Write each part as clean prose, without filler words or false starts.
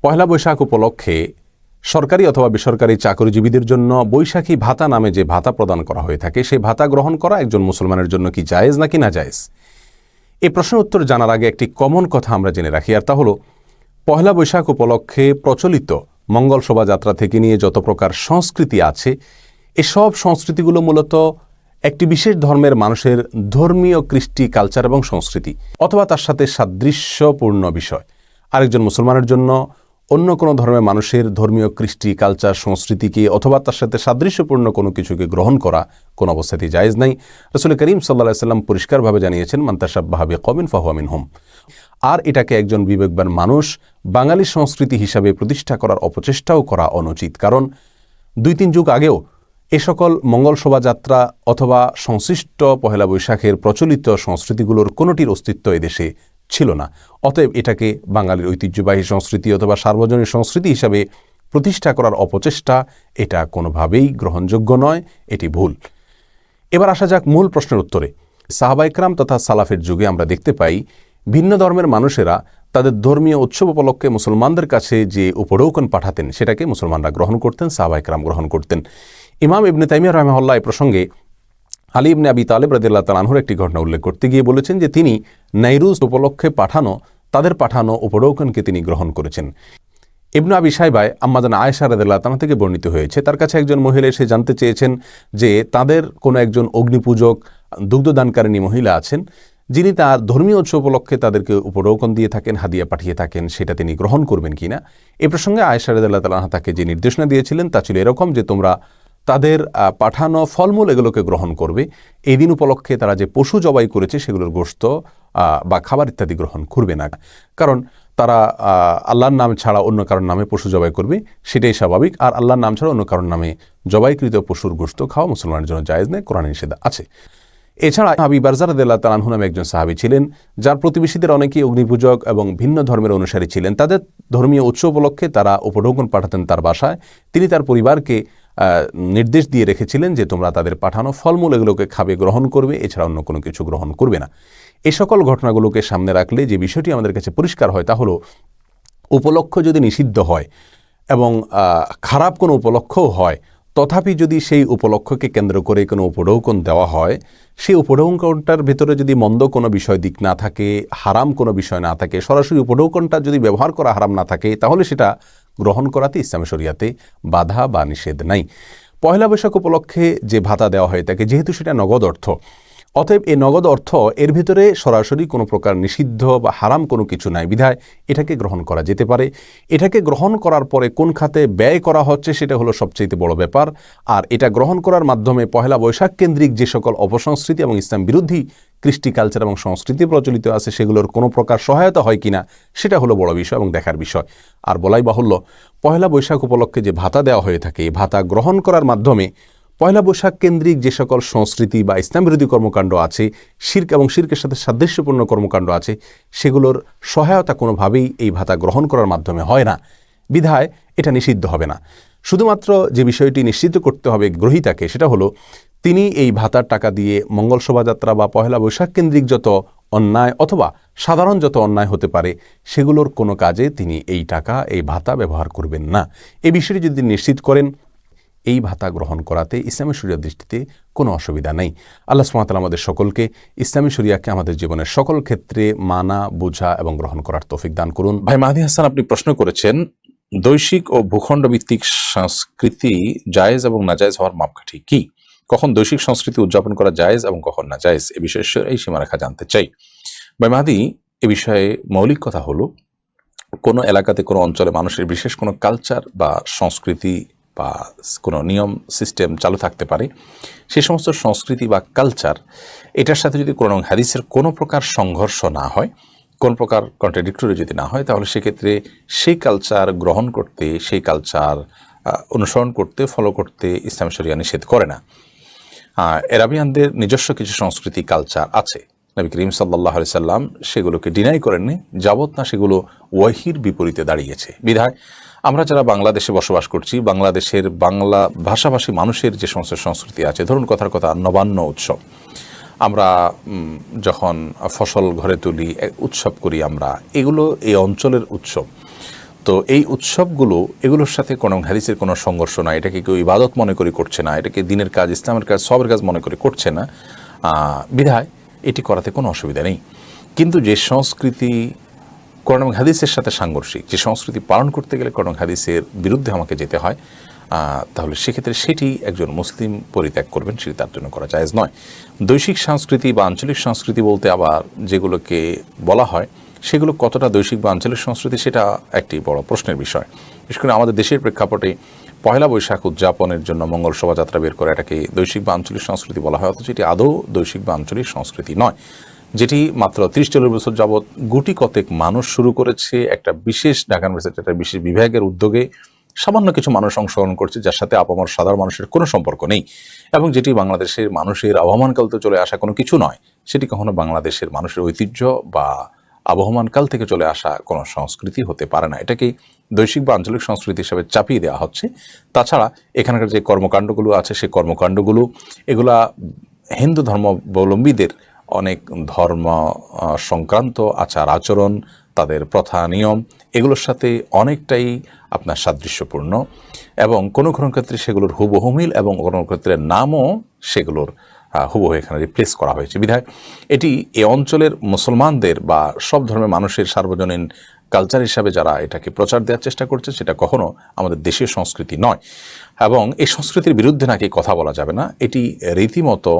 পয়লা বৈশাখ উপলক্ষে সরকারি অথবা বেসরকারি চাকরিজীবীদের জন্য বৈশাখী ভাতা নামে যে ভাতা প্রদান করা হয়ে থাকে, সেই ভাতা গ্রহণ করা একজন মুসলমানের জন্য কি জায়েজ নাকি না জায়েজ? এই প্রশ্নের উত্তর জানার আগে একটি কমন কথা আমরা জেনে রাখি, আর তা হলো পয়লা বৈশাখ উপলক্ষে প্রচলিত মঙ্গল শোভাযাত্রা থেকে নিয়ে যত প্রকার সংস্কৃতি আছে, এসব সংস্কৃতিগুলো মূলত একটি বিশেষ ধর্মের মানুষের ধর্মীয় কৃষ্টি, কালচার এবং সংস্কৃতি অথবা তার সাথে সাদৃশ্যপূর্ণ বিষয়। আরেকজন মুসলমানের জন্য অন্য কোনো ধর্মের মানুষের ধর্মীয় কৃষ্টি, কালচার, সংস্কৃতিকে অথবা তার সাথে সাদৃশ্যপূর্ণ কোনো কিছুকে গ্রহণ করা কোনো অবস্থাতেই জায়েজ নাই। রাসূল করিম সাল্লাল্লাহু আলাইহি ওয়াসাল্লাম পরিষ্কারভাবে জানিয়েছেন, মান তাশাব্বাহা বিকওমিন ফাহুয়া মিনহুম। আর এটাকে একজন বিবেকবান মানুষ বাঙালি সংস্কৃতি হিসাবে প্রতিষ্ঠা করার অপচেষ্টাও করা অনুচিত। কারণ 2-3 যুগ আগেও এ সকল মঙ্গল শোভাযাত্রা অথবা সংশ্লিষ্ট পহেলা বৈশাখের প্রচলিত সংস্কৃতিগুলোর কোনোটির অস্তিত্ব এদেশে ছিল না। অতএব এটাকে বাঙালির ঐতিহ্যবাহী সংস্কৃতি অথবা সার্বজনীন সংস্কৃতি হিসাবে প্রতিষ্ঠা করার অপচেষ্টা, এটা কোনোভাবেই গ্রহণযোগ্য নয়, এটি ভুল। এবার আসা যাক মূল প্রশ্নের উত্তরে। সাহাবা ইকরাম তথা সালাফের যুগে আমরা দেখতে পাই ভিন্ন ধর্মের মানুষেরা তাদের ধর্মীয় উৎসব উপলক্ষে মুসলমানদের কাছে যে উপঢৌকন পাঠাতেন, সেটাকে মুসলমানরা গ্রহণ করতেন, সাহাবা ইকরাম গ্রহণ করতেন। ইমাম ইবনে তাইমিয়া রাহিমাহুল্লাহ এই প্রসঙ্গে আলী ইবনে আবি তালেব রাদিয়াল্লাহু তাআলা আনহুর একটি ঘটনা উল্লেখ করতে গিয়ে বলেছেন যে তিনি নাইরুজ উপলক্ষে তাদের পাঠানো উপঢৌকনকে তিনি গ্রহণ করেছেন। ইবনে আবি শাইবায় আম্মাজান আয়েশা রাদিয়াল্লাহু তাআলা থেকে বর্ণিত হয়েছে, তার কাছে একজন মহিলা এসে জানতে চেয়েছেন যে তাদের কোনো একজন অগ্নিপূজক, দুগ্ধদানকারিণী মহিলা আছেন, যিনি তার ধর্মীয় উৎসব উপলক্ষে তাদেরকে উপঢৌকন দিয়ে থাকেন, হাদিয়া পাঠিয়ে থাকেন, সেটা তিনি গ্রহণ করবেন কিনা। এ প্রসঙ্গে আয়েশা রাদিয়াল্লাহু তাআলা আনহা তাকে যে নির্দেশনা দিয়েছিলেন তা ছিল এরকম যে তোমরা তাদের পাঠানো ফলমূল এগুলোকে গ্রহণ করবে। এই দিন উপলক্ষে তারা যে পশু জবাই করেছে সেগুলোর গোশত বা খাবার ইত্যাদি গ্রহণ করবে না, কারণ তারা আল্লাহর নাম ছাড়া অন্য কারোর নামে পশু জবাই করবে, সেটাই স্বাভাবিক। আর আল্লাহর নাম ছাড়া অন্য কারোর নামে জবাইকৃত পশুর গোশত খাওয়া মুসলমানের জন্য জায়েজ নেই, কোরআনে নিষেধ আছে। এছাড়া আবি বারজা রাদিয়াল্লাহু তাআলা আনহু নামে একজন সাহাবী ছিলেন, যার প্রতিবেশীদের অনেকেই অগ্নিপূজক এবং ভিন্ন ধর্মের অনুসারী ছিলেন। তাদের ধর্মীয় উৎসব উপলক্ষে তারা উপঢৌকন পাঠাতেন তার বাসায়। তিনি তার পরিবারকে নির্দেশ দিয়ে রেখেছিলেন যে তোমরা তাদের পাঠানো ফলমূল এগুলোকে খাবে, গ্রহণ করবে, এছাড়া অন্য কোনো কিছু গ্রহণ করবে না। এই সকল ঘটনাগুলোকে সামনে রাখলে যে বিষয়টি আমাদের কাছে পরিষ্কার হয় তা হলো, উপলক্ষ যদি নিষিদ্ধ হয় এবং খারাপ কোনো উপলক্ষও হয়, তথাপি যদি সেই উপলক্ষকে কেন্দ্র করে কোনো উপঢৌকন দেওয়া হয়, সেই উপঢৌকনটার ভেতরে যদি মন্দ কোনো বিষয় দিক না থাকে, হারাম কোনো বিষয় না থাকে, সরাসরি উপঢৌকনটা যদি ব্যবহার করা হারাম না থাকে, তাহলে সেটা গ্রহণ করাতে ইসলামী শরিয়াতে বাধা বা নিষেধ নাই। পয়লা বৈশাখ উপলক্ষে যে ভাতা দেওয়া হয় তাকে, যেহেতু সেটা নগদ অর্থ, অতএব এই নগদ অর্থ এর ভিতরে সরাসরি কোনো প্রকার নিষিদ্ধ বা হারাম কোনো কিছু নাই, বিধায় এটাকে গ্রহণ করা যেতে পারে। এটাকে গ্রহণ করার পরে কোন খাতে ব্যয় করা হচ্ছে সেটা হলো সবচেয়ে বড় ব্যাপার। আর এটা গ্রহণ করার মাধ্যমে পয়লা বৈশাখ কেন্দ্রিক যে সকল অপসংস্কৃতি এবং ইসলাম বিরোধী কৃষ্টি, কালচার এবং সংস্কৃতি প্রচলিত আছে, সেগুলোর কোনো প্রকার সহায়তা হয় কিনা সেটা হলো বড় বিষয় এবং দেখার বিষয়। আর বলাই বাহুল্য, পয়লা বৈশাখ উপলক্ষে যে ভাতা দেওয়া হয়ে থাকে, এই ভাতা গ্রহণ করার মাধ্যমে পয়লা বৈশাখ কেন্দ্রিক যে সকল সংস্কৃতি বা ইসলাম বিরোধী কর্মকাণ্ড আছে, শিরক এবং শিরকের সাথে সাদৃশ্যপূর্ণ কর্মকাণ্ড আছে, সেগুলোর সহায়তা কোনোভাবেই এই ভাতা গ্রহণ করার মাধ্যমে হয় না, বিধায় এটা নিষিদ্ধ হবে না। শুধুমাত্র যে বিষয়টি নিশ্চিত করতে হবে গ্রহীতাকে, সেটা হলো তিনি এই ভাতার টাকা দিয়ে মঙ্গল শোভাযাত্রা বা পয়লা বৈশাখ কেন্দ্রিক যত অন্যায় অথবা সাধারণ যত অন্যায় হতে পারে, সেগুলোর কোনো কাজে তিনি এই টাকা, এই ভাতা ব্যবহার করবেন না। এই বিষয়টি যদি নিশ্চিত করেন, এই ভাতা গ্রহণ করাতে ইসলামী শরিয়ার দৃষ্টিতে কোনো অসুবিধা নেই। আল্লাহ সুবহানাহু ওয়া তাআলা আমাদের সকলকে ইসলামী শরিয়াকে আমাদের জীবনের সকল ক্ষেত্রে মানা, বোঝা এবং গ্রহণ করার তৌফিক দান করুন। ভাই মাহদি হাসান, আপনি প্রশ্ন করেছেন দৈশিক ও ভূখণ্ড ভিত্তিক সংস্কৃতি জায়েজ এবং নাজায়েজ হওয়ার মাপকাঠি কি? কখন দৈশিক সংস্কৃতি উদযাপন করা জায়েজ এবং কখন নাজায়েজ, এ বিষয়ে এই সীমারেখা জানতে চাই। ভাই মাহদি, এ বিষয়ে মৌলিক কথা হলো, কোনো এলাকাতে, কোনো অঞ্চলে মানুষের বিশেষ কোনো কালচার বা সংস্কৃতি বা কোনো নিয়ম সিস্টেম চালু থাকতে পারে। সেই সমস্ত সংস্কৃতি বা কালচার, এটার সাথে যদি কোরআন এবং হাদিসের কোনো প্রকার সংঘর্ষ না হয়, কোন প্রকার কন্ট্রাডিক্টরি যদি না হয়, তাহলে সেক্ষেত্রে সেই কালচার গ্রহণ করতে, সেই কালচার অনুসরণ করতে, ফলো করতে ইসলাম শরিয়া নিষেধ করে না। আরবিয়ানদের নিজস্ব কিছু সংস্কৃতি, কালচার আছে, নবী করিম সাল্লাল্লাহু আলাইহি সাল্লাম সেগুলোকে ডিনাই করেননি যাবত না সেগুলো ওয়াহির বিপরীতে দাঁড়িয়েছে। বিধায় আমরা যারা বাংলাদেশে বসবাস করছি, বাংলাদেশের বাংলা ভাষাভাষী মানুষের যে সমস্ত সংস্কৃতি আছে, ধরুন কথার কথা নবান্ন উৎসব, আমরা যখন ফসল ঘরে তুলি, উৎসব করি আমরা, এগুলো এই অঞ্চলের উৎসব। তো এই উৎসবগুলো এগুলোর সাথে কোনো হাদিসের কোনো সংঘর্ষ না, এটাকে কেউ ইবাদত মনে করে করছে না, এটাকে দিনের কাজ, ইসলামের কাজ, সবের কাজ মনে করে করছে না, বিধায় এটি করাতে কোনো অসুবিধা নেই। কিন্তু যে সংস্কৃতি কোরআন এবং হাদিসের সাথে সাংঘর্ষিক, যে সংস্কৃতি পালন করতে গেলে কোরআন এবং হাদিসের বিরুদ্ধে আমাকে যেতে হয়, তাহলে সেক্ষেত্রে সেটি একজন মুসলিম পরিত্যাগ করবেন, সেটি তার জন্য করা জায়েজ নয়। বৈশ্বিক সংস্কৃতি বা আঞ্চলিক সংস্কৃতি বলতে আবার যেগুলোকে বলা হয় সেগুলো কতটা বৈশ্বিক বা আঞ্চলিক সংস্কৃতি সেটা একটি বড় প্রশ্নের বিষয়। বিশেষ করে আমাদের দেশের প্রেক্ষাপটে পয়লা বৈশাখ উদযাপনের জন্য মঙ্গল শোভাযাত্রা বের করে এটাকে বৈশ্বিক বা আঞ্চলিক সংস্কৃতি বলা হয়, অথচ এটি আদৌ বৈশ্বিক বা আঞ্চলিক সংস্কৃতি নয়, যেটি মাত্র 30-40 বছর যাবৎ গুটি কতেক মানুষ শুরু করেছে। একটা বিশেষ ঢাকা ইউনিভার্সিটির একটা বিশেষ বিভাগের উদ্যোগে সামান্য কিছু মানুষ অংশগ্রহণ করছে, যার সাথে আপামর সাধারণ মানুষের কোনো সম্পর্ক নেই, এবং যেটি বাংলাদেশের মানুষের আবহমানকাল চলে আসা কোনো কিছু নয়, সেটি কখনো বাংলাদেশের মানুষের ঐতিহ্য বা আবহমানকাল থেকে চলে আসা কোনো সংস্কৃতি হতে পারে না। এটাকে বৈশ্বিক বা আঞ্চলিক সংস্কৃতি হিসাবে চাপিয়ে দেওয়া হচ্ছে। তাছাড়া এখানকার যে কর্মকাণ্ডগুলো আছে সেই কর্মকাণ্ডগুলো এগুলা হিন্দু ধর্মাবলম্বীদের অনেক ধর্ম সংক্রান্ত আচার আচরণ, তাদের প্রথা নিয়ম, এগুলোর সাথে অনেকটাই আপনার সাদৃশ্যপূর্ণ, এবং কোনো কোনো ক্ষেত্রে সেগুলোর হুবহু মিল, এবং কোনো ক্ষেত্রে নামও সেগুলোর হুবহু এখানে রিপ্লেস করা হয়েছে। বিধায় এটি এই অঞ্চলের মুসলমানদের বা সব ধর্মের মানুষের সার্বজনীন কালচার হিসাবে যারা এটাকে প্রচার দেওয়ার চেষ্টা করছে, সেটা কখনো আমাদের দেশীয় সংস্কৃতি নয়, এবং এই সংস্কৃতির বিরুদ্ধে নাকি কথা বলা যাবে না। এটি রীতিমতো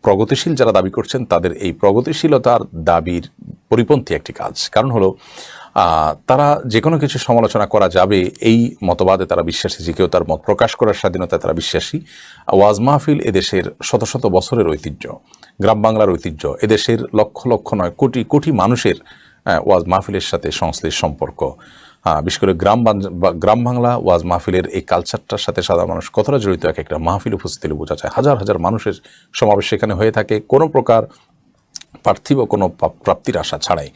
প্রগতিশীল যারা দাবি করছেন তাদের এই প্রগতিশীলতার দাবির পরিপন্থী একটি কাজ। কারণ হলো তারা যে কোনো কিছু সমালোচনা করা যাবে এই মতবাদে তারা বিশ্বাসী, যে কেউ তার মত প্রকাশ করার স্বাধীনতায় তারা বিশ্বাসী। ওয়াজ মাহফিল এদেশের শত শত বছরের ঐতিহ্য, গ্রাম বাংলার ঐতিহ্য, এদেশের লক্ষ লক্ষ নয় কোটি কোটি মানুষের ওয়াজ মাহফিলের সাথে সংশ্লিষ্ট সম্পর্ক। বিশেষ করে গ্রাম বাংলা ওয়াজ মাহফিলের এই কালচারটার সাথে সাধারণ মানুষ কতটা জড়িত এক একটা মাহফিল উপস্থিত হলে বোঝা যায়। হাজার হাজার মানুষের সমাবেশ সেখানে হয়ে থাকে কোনো প্রকার পার্থিব কোনো প্রাপ্তির আশা ছাড়াই।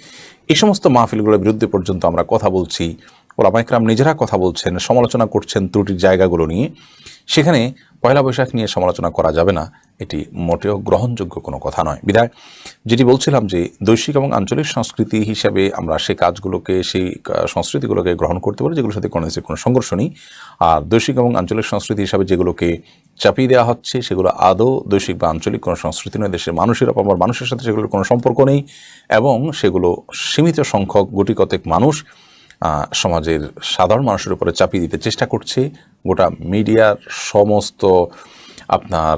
এই সমস্ত মাহফিলগুলোর বিরুদ্ধে পর্যন্ত আমরা কথা বলছি, ওলামা ইকরাম নিজেরা কথা বলছেন, সমালোচনা করছেন ত্রুটির জায়গাগুলো নিয়ে। সেখানে পয়লা বৈশাখ নিয়ে সমালোচনা করা যাবে না, এটি মোটেও গ্রহণযোগ্য কোনো কথা নয়। বিধায় যেটি বলছিলাম যে বৈশ্বিক এবং আঞ্চলিক সংস্কৃতি হিসাবে আমরা সেই কাজগুলোকে, সেই সংস্কৃতিগুলোকে গ্রহণ করতে পারি যেগুলোর সাথে কোনো সংঘর্ষ নেই। আর বৈশ্বিক এবং আঞ্চলিক সংস্কৃতি হিসাবে যেগুলোকে চাপিয়ে দেওয়া হচ্ছে সেগুলো আদৌ বৈশ্বিক বা আঞ্চলিক কোনো সংস্কৃতি নয়, দেশের মানুষের অপর মানুষের সাথে সেগুলোর কোনো সম্পর্ক নেই, এবং সেগুলো সীমিত সংখ্যক গুটি কতেক মানুষ সমাজের সাধারণ মানুষের উপরে চাপিয়ে দিতে চেষ্টা করছে। গোটা মিডিয়ার সমস্ত আপনার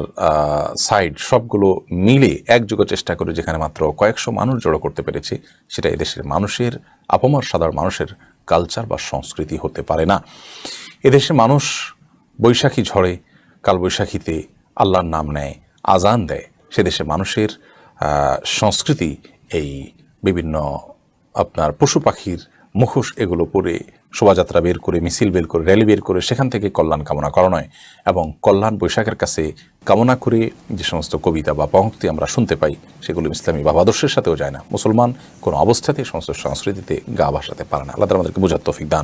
সাইড সবগুলো মিলে একযোগে চেষ্টা করে যেখানে মাত্র কয়েকশো মানুষ জড়ো করতে পেরেছে, সেটা এদেশের মানুষের আপামর সাধারণ মানুষের কালচার বা সংস্কৃতি হতে পারে না। এদেশের মানুষ বৈশাখী ঝড়ে, কালবৈশাখীতে আল্লাহর নাম নেয়, আজান দেয়। সে দেশের মানুষের সংস্কৃতি এই বিভিন্ন আপনার পশু পাখির মুখোশ এগুলো পরে শোভাযাত্রা বের করে, মিছিল বের করে, র্যালি বের করে সেখান থেকে কল্যাণ কামনা করা নয়, এবং কল্যাণ বৈশাখের কাছে কামনা করে যে সমস্ত কবিতা বা পংক্তি আমরা শুনতে পাই সেগুলো ইসলামী ভাবাদর্শের সাথেও যায় না। মুসলমান কোনো অবস্থাতেই সমস্ত সংস্কৃতিতে গা ভাসাতে পারে না। আল্লাহ আমাদেরকে বোঝার তৌফিক দান।